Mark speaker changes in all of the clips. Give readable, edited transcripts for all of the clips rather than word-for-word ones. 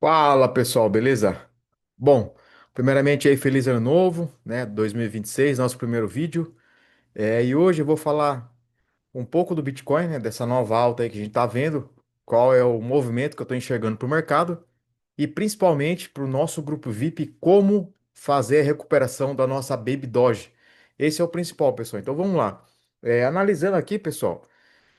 Speaker 1: Fala pessoal, beleza? Bom, primeiramente aí, feliz ano novo, né? 2026, nosso primeiro vídeo. E hoje eu vou falar um pouco do Bitcoin, né? Dessa nova alta aí que a gente tá vendo, qual é o movimento que eu tô enxergando para o mercado e principalmente para o nosso grupo VIP, como fazer a recuperação da nossa Baby Doge. Esse é o principal, pessoal. Então vamos lá. Analisando aqui, pessoal.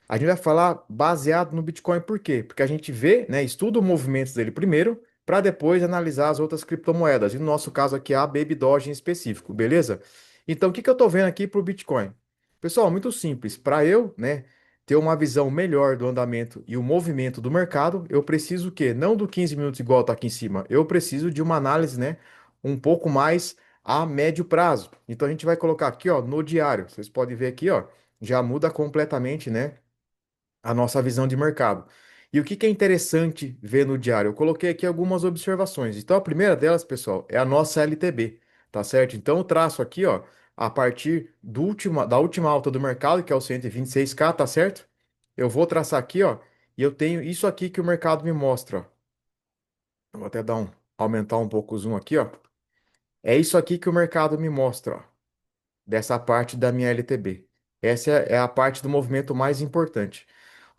Speaker 1: A gente vai falar baseado no Bitcoin, por quê? Porque a gente vê, né, estuda os movimentos dele primeiro, para depois analisar as outras criptomoedas. E no nosso caso aqui, a Baby Doge em específico, beleza? Então, o que que eu estou vendo aqui para o Bitcoin? Pessoal, muito simples. Para eu, né, ter uma visão melhor do andamento e o movimento do mercado, eu preciso o quê? Não do 15 minutos igual está aqui em cima. Eu preciso de uma análise, né, um pouco mais a médio prazo. Então, a gente vai colocar aqui, ó, no diário. Vocês podem ver aqui, ó, já muda completamente, né? A nossa visão de mercado. E o que que é interessante ver no diário? Eu coloquei aqui algumas observações. Então, a primeira delas, pessoal, é a nossa LTB, tá certo? Então, eu traço aqui, ó, a partir da última alta do mercado, que é o 126K, tá certo? Eu vou traçar aqui, ó, e eu tenho isso aqui que o mercado me mostra, ó. Eu vou até aumentar um pouco o zoom aqui, ó. É isso aqui que o mercado me mostra, ó, dessa parte da minha LTB. Essa é a parte do movimento mais importante.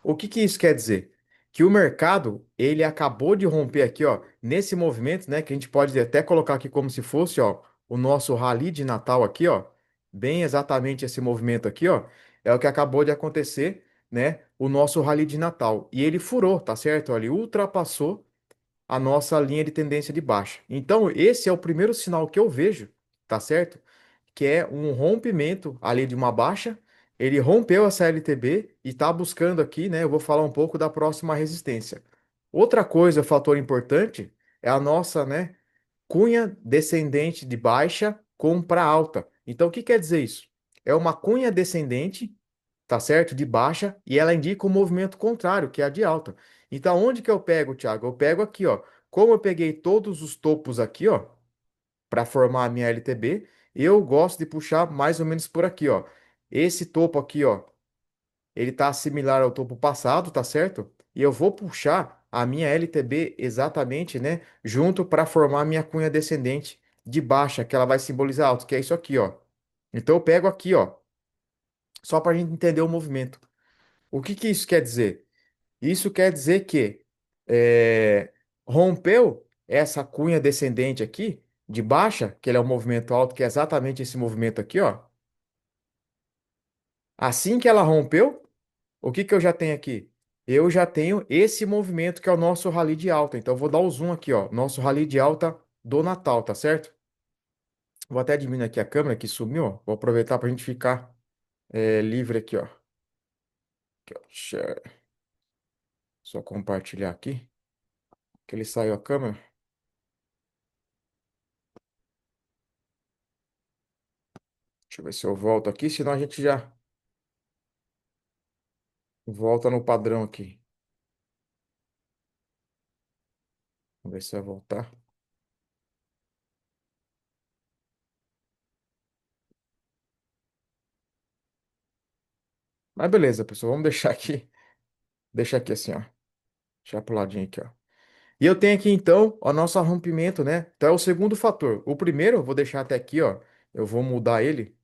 Speaker 1: O que que isso quer dizer? Que o mercado, ele acabou de romper aqui, ó, nesse movimento, né, que a gente pode até colocar aqui como se fosse, ó, o nosso rally de Natal aqui, ó, bem exatamente esse movimento aqui, ó, é o que acabou de acontecer, né, o nosso rally de Natal. E ele furou, tá certo? Ele ultrapassou a nossa linha de tendência de baixa. Então, esse é o primeiro sinal que eu vejo, tá certo? Que é um rompimento ali de uma baixa. Ele rompeu essa LTB e está buscando aqui, né? Eu vou falar um pouco da próxima resistência. Outra coisa, fator importante, é a nossa, né, cunha descendente de baixa com para alta. Então, o que quer dizer isso? É uma cunha descendente, tá certo? De baixa, e ela indica o movimento contrário, que é a de alta. Então, onde que eu pego, Thiago? Eu pego aqui, ó. Como eu peguei todos os topos aqui, ó, para formar a minha LTB, eu gosto de puxar mais ou menos por aqui, ó. Esse topo aqui, ó, ele tá similar ao topo passado, tá certo? E eu vou puxar a minha LTB exatamente, né, junto para formar a minha cunha descendente de baixa, que ela vai simbolizar alto, que é isso aqui, ó. Então eu pego aqui, ó, só para a gente entender o movimento. O que que isso quer dizer? Isso quer dizer que rompeu essa cunha descendente aqui, de baixa, que ele é o movimento alto, que é exatamente esse movimento aqui, ó. Assim que ela rompeu, o que que eu já tenho aqui? Eu já tenho esse movimento que é o nosso rally de alta. Então, eu vou dar o zoom aqui, ó. Nosso rally de alta do Natal, tá certo? Vou até diminuir aqui a câmera que sumiu, ó. Vou aproveitar para a gente ficar livre aqui, ó. Aqui, ó. Share. Só compartilhar aqui, que ele saiu a câmera. Deixa eu ver se eu volto aqui, senão a gente já volta no padrão aqui. Vamos ver se vai voltar. Mas beleza, pessoal, vamos deixar aqui. Deixar aqui assim, ó. Deixar pro ladinho aqui, ó. E eu tenho aqui então o nosso rompimento, né? Então é o segundo fator. O primeiro, eu vou deixar até aqui, ó. Eu vou mudar ele.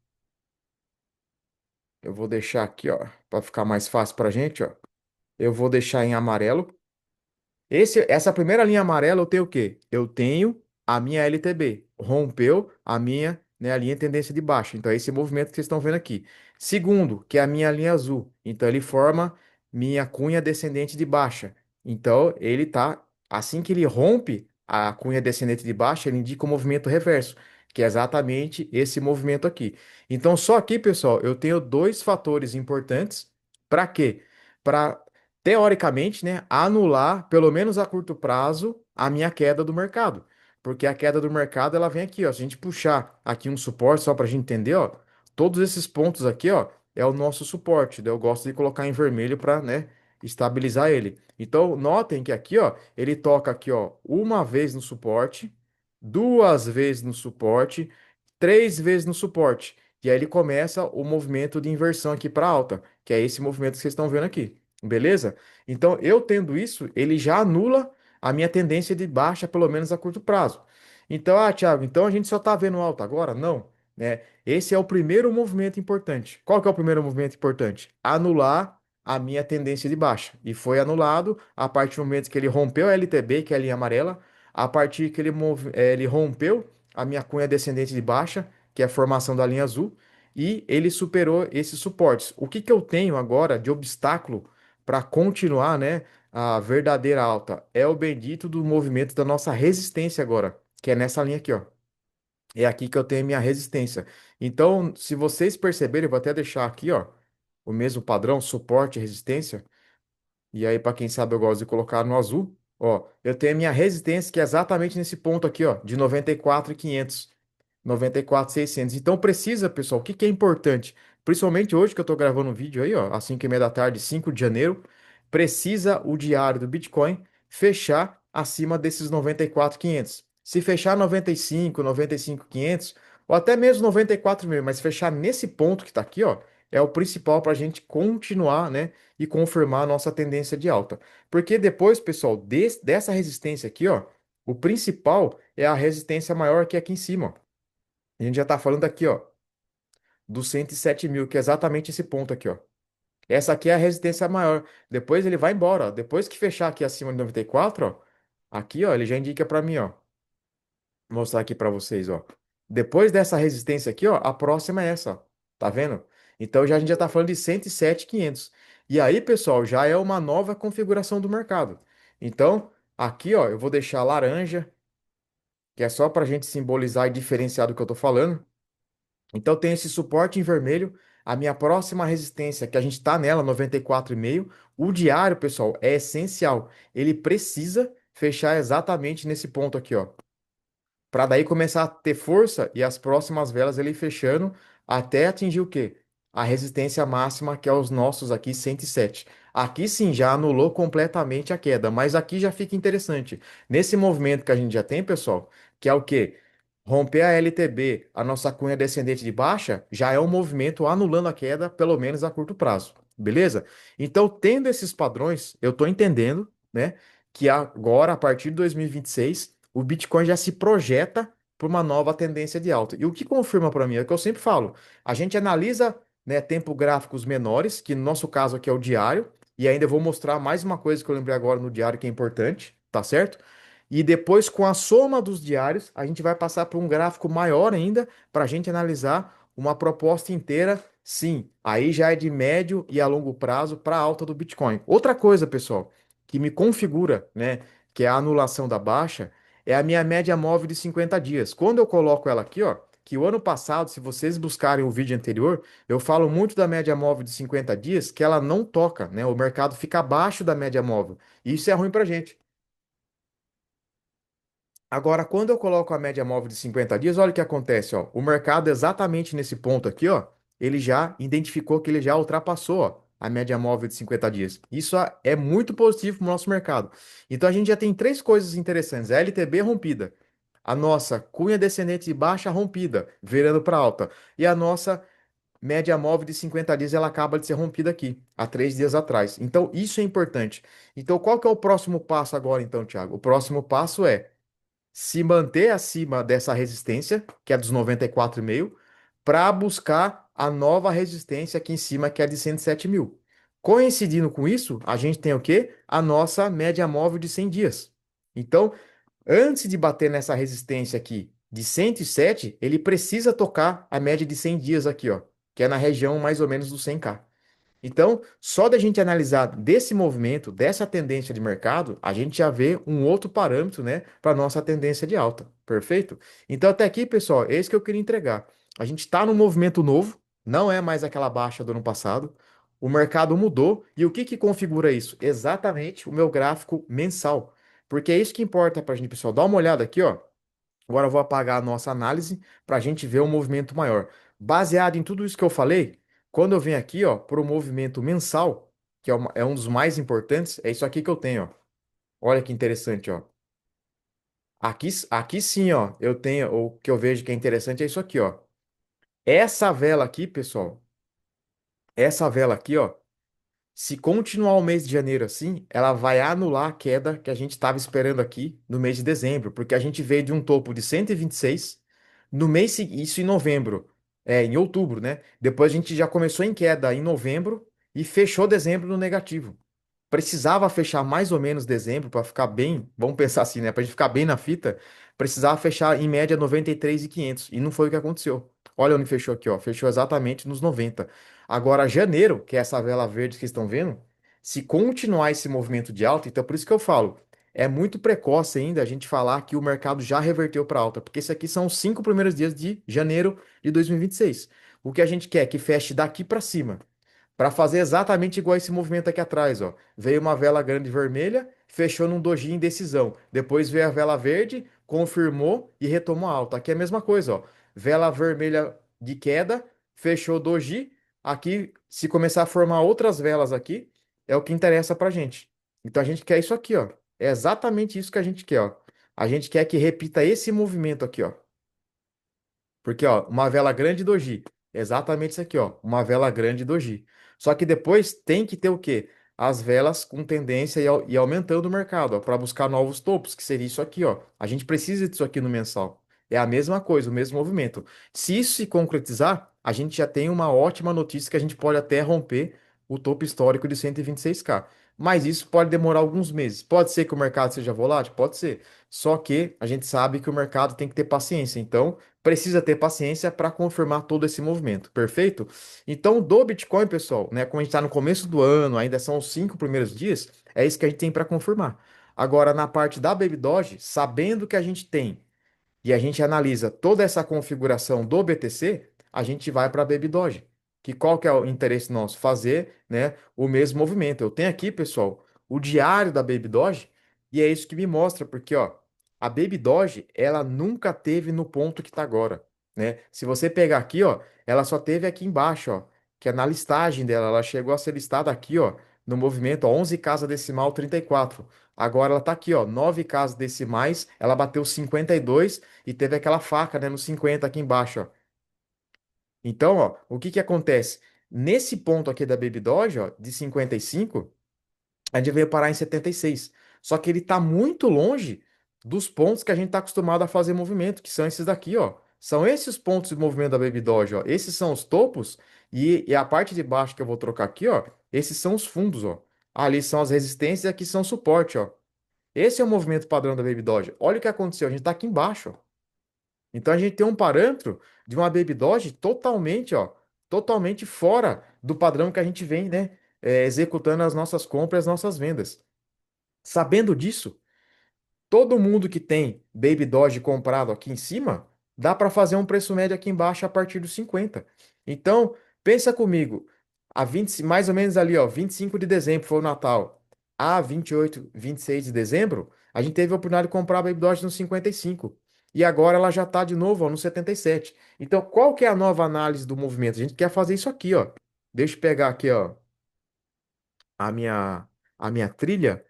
Speaker 1: Eu vou deixar aqui, ó, para ficar mais fácil pra gente, ó. Eu vou deixar em amarelo. Essa primeira linha amarela eu tenho o quê? Eu tenho a minha LTB. Rompeu a minha, né, a linha tendência de baixa. Então, é esse movimento que vocês estão vendo aqui. Segundo, que é a minha linha azul. Então, ele forma minha cunha descendente de baixa. Então, ele tá, assim que ele rompe a cunha descendente de baixa, ele indica o movimento reverso, que é exatamente esse movimento aqui. Então, só aqui, pessoal, eu tenho dois fatores importantes. Para quê? Para teoricamente, né, anular, pelo menos a curto prazo, a minha queda do mercado. Porque a queda do mercado, ela vem aqui, ó. Se a gente puxar aqui um suporte, só para a gente entender, ó, todos esses pontos aqui, ó, é o nosso suporte. Daí eu gosto de colocar em vermelho para, né, estabilizar ele. Então, notem que aqui, ó, ele toca aqui, ó, uma vez no suporte, duas vezes no suporte, três vezes no suporte. E aí ele começa o movimento de inversão aqui para alta, que é esse movimento que vocês estão vendo aqui. Beleza? Então, eu tendo isso, ele já anula a minha tendência de baixa, pelo menos a curto prazo. Então, Thiago, então a gente só está vendo alta agora? Não, né? Esse é o primeiro movimento importante. Qual que é o primeiro movimento importante? Anular a minha tendência de baixa. E foi anulado a partir do momento que ele rompeu a LTB, que é a linha amarela, a partir que ele rompeu a minha cunha descendente de baixa, que é a formação da linha azul, e ele superou esses suportes. O que que eu tenho agora de obstáculo para continuar, né, a verdadeira alta? É o bendito do movimento da nossa resistência agora, que é nessa linha aqui, ó. É aqui que eu tenho minha resistência. Então, se vocês perceberem, eu vou até deixar aqui, ó, o mesmo padrão, suporte e resistência. E aí, para quem sabe, eu gosto de colocar no azul. Ó, eu tenho a minha resistência que é exatamente nesse ponto aqui, ó, de 94.500. 94.600. Então precisa, pessoal, o que que é importante? Principalmente hoje que eu estou gravando um vídeo aí, ó, às 5h30 da tarde, 5 de janeiro, precisa o diário do Bitcoin fechar acima desses 94.500. Se fechar 95, 95.500, ou até mesmo 94 mil, mas fechar nesse ponto que está aqui, ó, é o principal para a gente continuar, né, e confirmar a nossa tendência de alta. Porque depois, pessoal, dessa resistência aqui, ó, o principal é a resistência maior que é aqui em cima, ó. A gente já está falando aqui, ó, dos 107 mil, que é exatamente esse ponto aqui, ó. Essa aqui é a resistência maior. Depois ele vai embora, ó. Depois que fechar aqui acima de 94, ó, aqui, ó, ele já indica para mim, ó. Vou mostrar aqui para vocês, ó. Depois dessa resistência aqui, ó, a próxima é essa, ó. Tá vendo? Então já a gente já está falando de 107.500. E aí, pessoal, já é uma nova configuração do mercado. Então, aqui, ó, eu vou deixar laranja, que é só para a gente simbolizar e diferenciar do que eu tô falando. Então tem esse suporte em vermelho. A minha próxima resistência, que a gente está nela, 94,5. O diário, pessoal, é essencial. Ele precisa fechar exatamente nesse ponto aqui, ó, para daí começar a ter força e as próximas velas ele ir fechando até atingir o quê? A resistência máxima, que é os nossos aqui 107. Aqui sim já anulou completamente a queda, mas aqui já fica interessante. Nesse movimento que a gente já tem, pessoal, que é o quê? Romper a LTB, a nossa cunha descendente de baixa, já é um movimento anulando a queda, pelo menos a curto prazo. Beleza? Então, tendo esses padrões, eu estou entendendo, né, que agora, a partir de 2026, o Bitcoin já se projeta para uma nova tendência de alta. E o que confirma para mim é o que eu sempre falo: a gente analisa, né, tempo gráficos menores, que no nosso caso aqui é o diário, e ainda vou mostrar mais uma coisa que eu lembrei agora no diário que é importante, tá certo? E depois, com a soma dos diários, a gente vai passar por um gráfico maior ainda para a gente analisar uma proposta inteira. Sim, aí já é de médio e a longo prazo para a alta do Bitcoin. Outra coisa, pessoal, que me configura, né, que é a anulação da baixa, é a minha média móvel de 50 dias. Quando eu coloco ela aqui, ó, que o ano passado, se vocês buscarem o vídeo anterior, eu falo muito da média móvel de 50 dias, que ela não toca, né? O mercado fica abaixo da média móvel. E isso é ruim pra gente. Agora, quando eu coloco a média móvel de 50 dias, olha o que acontece, ó. O mercado exatamente nesse ponto aqui, ó, ele já identificou que ele já ultrapassou, ó, a média móvel de 50 dias. Isso é muito positivo para o nosso mercado. Então a gente já tem três coisas interessantes: a LTB rompida, a nossa cunha descendente de baixa rompida, virando para alta, e a nossa média móvel de 50 dias ela acaba de ser rompida aqui, há 3 dias atrás. Então isso é importante. Então qual que é o próximo passo agora, então, Thiago? O próximo passo é se manter acima dessa resistência, que é dos 94,5, para buscar a nova resistência aqui em cima, que é de 107 mil. Coincidindo com isso, a gente tem o quê? A nossa média móvel de 100 dias. Então, antes de bater nessa resistência aqui de 107, ele precisa tocar a média de 100 dias aqui, ó, que é na região mais ou menos do 100K. Então, só da gente analisar desse movimento, dessa tendência de mercado, a gente já vê um outro parâmetro, né, para nossa tendência de alta. Perfeito? Então, até aqui, pessoal, é isso que eu queria entregar. A gente está num movimento novo, não é mais aquela baixa do ano passado. O mercado mudou e o que que configura isso? Exatamente o meu gráfico mensal. Porque é isso que importa para a gente, pessoal. Dá uma olhada aqui, ó. Agora eu vou apagar a nossa análise para a gente ver um movimento maior. Baseado em tudo isso que eu falei, quando eu venho aqui, ó, para o movimento mensal, que é um dos mais importantes, é isso aqui que eu tenho, ó. Olha que interessante, ó. Aqui sim, ó, eu tenho, o que eu vejo que é interessante é isso aqui, ó. Essa vela aqui, pessoal, essa vela aqui, ó, Se continuar o mês de janeiro assim, ela vai anular a queda que a gente estava esperando aqui no mês de dezembro, porque a gente veio de um topo de 126 no mês seguinte, isso em novembro, em outubro, né? Depois a gente já começou em queda em novembro e fechou dezembro no negativo. Precisava fechar mais ou menos dezembro para ficar bem, vamos pensar assim, né? Para gente ficar bem na fita, precisava fechar em média 93.500 e não foi o que aconteceu. Olha onde fechou aqui, ó. Fechou exatamente nos 90. Agora, janeiro, que é essa vela verde que estão vendo, se continuar esse movimento de alta, então por isso que eu falo, é muito precoce ainda a gente falar que o mercado já reverteu para alta, porque esses aqui são os 5 primeiros dias de janeiro de 2026. O que a gente quer é que feche daqui para cima para fazer exatamente igual esse movimento aqui atrás, ó. Veio uma vela grande vermelha, fechou num doji em decisão. Depois veio a vela verde, confirmou e retomou a alta. Aqui é a mesma coisa, ó. Vela vermelha de queda, fechou doji. Aqui, se começar a formar outras velas aqui, é o que interessa pra gente. Então a gente quer isso aqui, ó. É exatamente isso que a gente quer, ó. A gente quer que repita esse movimento aqui, ó. Porque, ó, uma vela grande doji. Exatamente isso aqui, ó. Uma vela grande doji. Só que depois tem que ter o quê? As velas com tendência e aumentando o mercado, ó, para buscar novos topos, que seria isso aqui, ó. A gente precisa disso aqui no mensal. É a mesma coisa, o mesmo movimento. Se isso se concretizar, a gente já tem uma ótima notícia que a gente pode até romper o topo histórico de 126K. Mas isso pode demorar alguns meses. Pode ser que o mercado seja volátil? Pode ser. Só que a gente sabe que o mercado tem que ter paciência. Então, precisa ter paciência para confirmar todo esse movimento, perfeito? Então, do Bitcoin, pessoal, né, como a gente está no começo do ano, ainda são os 5 primeiros dias, é isso que a gente tem para confirmar. Agora, na parte da Baby Doge, sabendo que a gente tem e a gente analisa toda essa configuração do BTC, a gente vai para a Baby Doge. Que qual que é o interesse nosso? Fazer, né, o mesmo movimento. Eu tenho aqui, pessoal, o diário da Baby Doge e é isso que me mostra, porque ó, a Baby Doge, ela nunca teve no ponto que está agora, né? Se você pegar aqui, ó, ela só teve aqui embaixo, ó, que é na listagem dela, ela chegou a ser listada aqui, ó, no movimento, ó, 11 casa decimal 34. Agora ela tá aqui, ó, 9 casas decimais, ela bateu 52 e teve aquela faca, né, no 50 aqui embaixo, ó. Então, ó, o que que acontece? Nesse ponto aqui da Baby Doge, ó, de 55, a gente veio parar em 76. Só que ele está muito longe dos pontos que a gente está acostumado a fazer movimento, que são esses daqui, ó. São esses pontos de movimento da Baby Doge, ó. Esses são os topos e a parte de baixo que eu vou trocar aqui, ó. Esses são os fundos, ó. Ali são as resistências e aqui são o suporte, ó. Esse é o movimento padrão da Baby Doge. Olha o que aconteceu, a gente está aqui embaixo, ó. Então a gente tem um parâmetro de uma Baby Doge totalmente, ó, totalmente fora do padrão que a gente vem, né, executando as nossas compras, as nossas vendas. Sabendo disso, todo mundo que tem Baby Doge comprado aqui em cima, dá para fazer um preço médio aqui embaixo a partir dos 50. Então, pensa comigo, a 20, mais ou menos ali, ó, 25 de dezembro foi o Natal. A 28, 26 de dezembro, a gente teve a oportunidade de comprar a Baby Doge no 55. E agora ela já está de novo, ó, no 77. Então, qual que é a nova análise do movimento? A gente quer fazer isso aqui, ó. Deixa eu pegar aqui, ó, a minha, a minha trilha.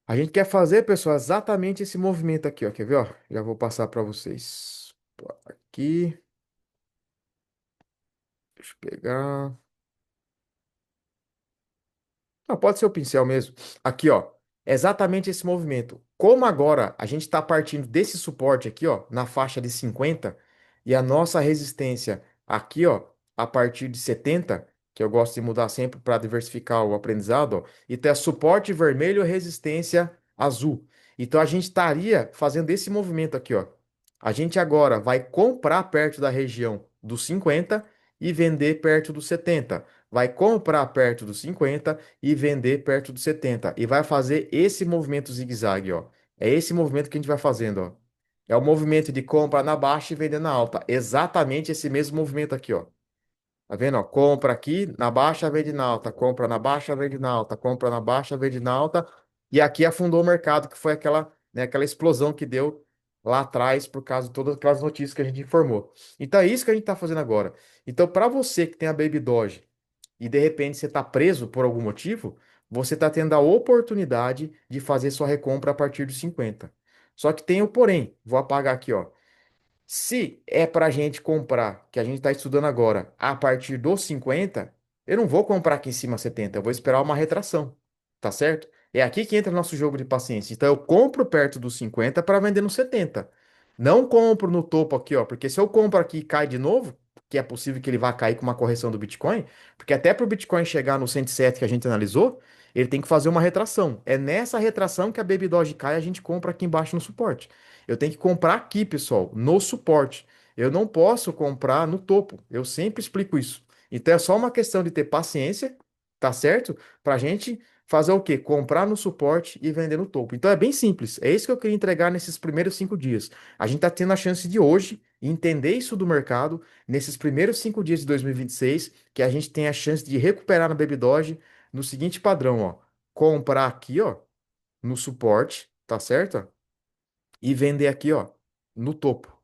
Speaker 1: A gente quer fazer, pessoal, exatamente esse movimento aqui, ó. Quer ver, ó? Já vou passar para vocês. Pô, aqui, deixa eu pegar. Não, pode ser o pincel mesmo. Aqui, ó. Exatamente esse movimento. Como agora a gente está partindo desse suporte aqui, ó, na faixa de 50, e a nossa resistência aqui, ó, a partir de 70, que eu gosto de mudar sempre para diversificar o aprendizado, ó, e ter suporte vermelho e resistência azul. Então a gente estaria fazendo esse movimento aqui, ó. A gente agora vai comprar perto da região dos 50 e vender perto dos 70. Vai comprar perto dos 50 e vender perto dos 70. E vai fazer esse movimento zigue-zague, ó. É esse movimento que a gente vai fazendo, ó. É o movimento de compra na baixa e vender na alta. Exatamente esse mesmo movimento aqui, ó. Tá vendo, ó? Compra aqui na baixa, vende na alta. Compra na baixa, vende na alta. Compra na baixa, vende na alta. E aqui afundou o mercado, que foi aquela, né, aquela explosão que deu lá atrás por causa de todas aquelas notícias que a gente informou. Então é isso que a gente está fazendo agora. Então, para você que tem a Baby Doge e de repente você está preso por algum motivo, você está tendo a oportunidade de fazer sua recompra a partir dos 50. Só que tem o porém, vou apagar aqui, ó. Se é para a gente comprar, que a gente está estudando agora, a partir dos 50, Eu não vou comprar aqui em cima 70, eu vou esperar uma retração, tá certo? É aqui que entra o nosso jogo de paciência. Então eu compro perto dos 50 para vender no 70. Não compro no topo aqui, ó, porque se eu compro aqui e cai de novo, que é possível que ele vá cair com uma correção do Bitcoin, porque até para o Bitcoin chegar no 107 que a gente analisou, ele tem que fazer uma retração. É nessa retração que a Baby Doge cai, a gente compra aqui embaixo no suporte. Eu tenho que comprar aqui, pessoal, no suporte. Eu não posso comprar no topo. Eu sempre explico isso. Então é só uma questão de ter paciência, tá certo? Pra gente fazer o quê? Comprar no suporte e vender no topo. Então é bem simples. É isso que eu queria entregar nesses primeiros 5 dias. A gente tá tendo a chance de hoje entender isso do mercado nesses primeiros 5 dias de 2026, que a gente tem a chance de recuperar na Baby Doge no seguinte padrão, ó. Comprar aqui, ó, no suporte, tá certo? E vender aqui, ó, no topo.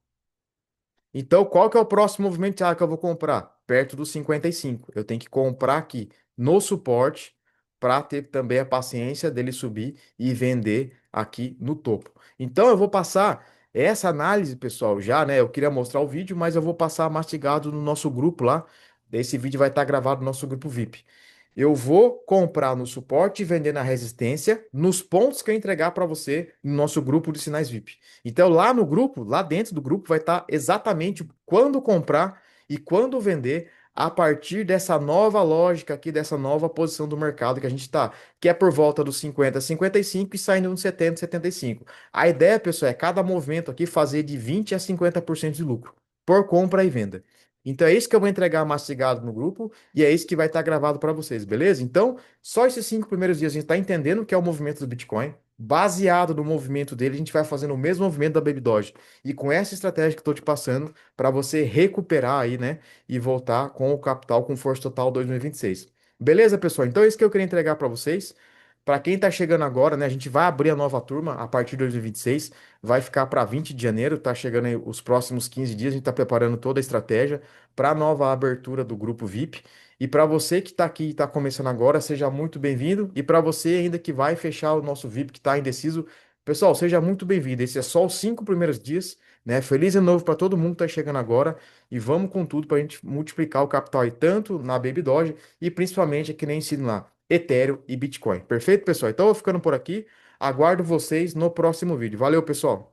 Speaker 1: Então, qual que é o próximo movimento de que eu vou comprar? Perto dos 55. Eu tenho que comprar aqui no suporte para ter também a paciência dele subir e vender aqui no topo. Então, eu vou passar essa análise, pessoal, já, né? Eu queria mostrar o vídeo, mas eu vou passar mastigado no nosso grupo lá. Esse vídeo vai estar gravado no nosso grupo VIP. Eu vou comprar no suporte e vender na resistência nos pontos que eu entregar para você no nosso grupo de sinais VIP. Então, lá no grupo, lá dentro do grupo, vai estar exatamente quando comprar e quando vender a partir dessa nova lógica aqui, dessa nova posição do mercado que a gente está, que é por volta dos 50, 55 e saindo nos 70, 75. A ideia, pessoal, é cada movimento aqui fazer de 20 a 50% de lucro por compra e venda. Então é isso que eu vou entregar mastigado no grupo e é isso que vai estar gravado para vocês, beleza? Então, só esses 5 primeiros dias a gente está entendendo o que é o movimento do Bitcoin. Baseado no movimento dele, a gente vai fazendo o mesmo movimento da Baby Doge. E com essa estratégia que eu estou te passando, para você recuperar aí, né? E voltar com o capital com força total 2026. Beleza, pessoal? Então é isso que eu queria entregar para vocês. Para quem está chegando agora, né? A gente vai abrir a nova turma a partir de 2026. Vai ficar para 20 de janeiro. Tá chegando aí os próximos 15 dias. A gente está preparando toda a estratégia para a nova abertura do grupo VIP. E para você que está aqui e está começando agora, seja muito bem-vindo. E para você ainda que vai fechar o nosso VIP, que está indeciso, pessoal, seja muito bem-vindo. Esse é só os 5 primeiros dias, né? Feliz ano novo para todo mundo que está chegando agora. E vamos com tudo para a gente multiplicar o capital aí, tanto na Baby Doge e principalmente aqui nem ensino lá, Ethereum e Bitcoin. Perfeito, pessoal? Então eu vou ficando por aqui. Aguardo vocês no próximo vídeo. Valeu, pessoal!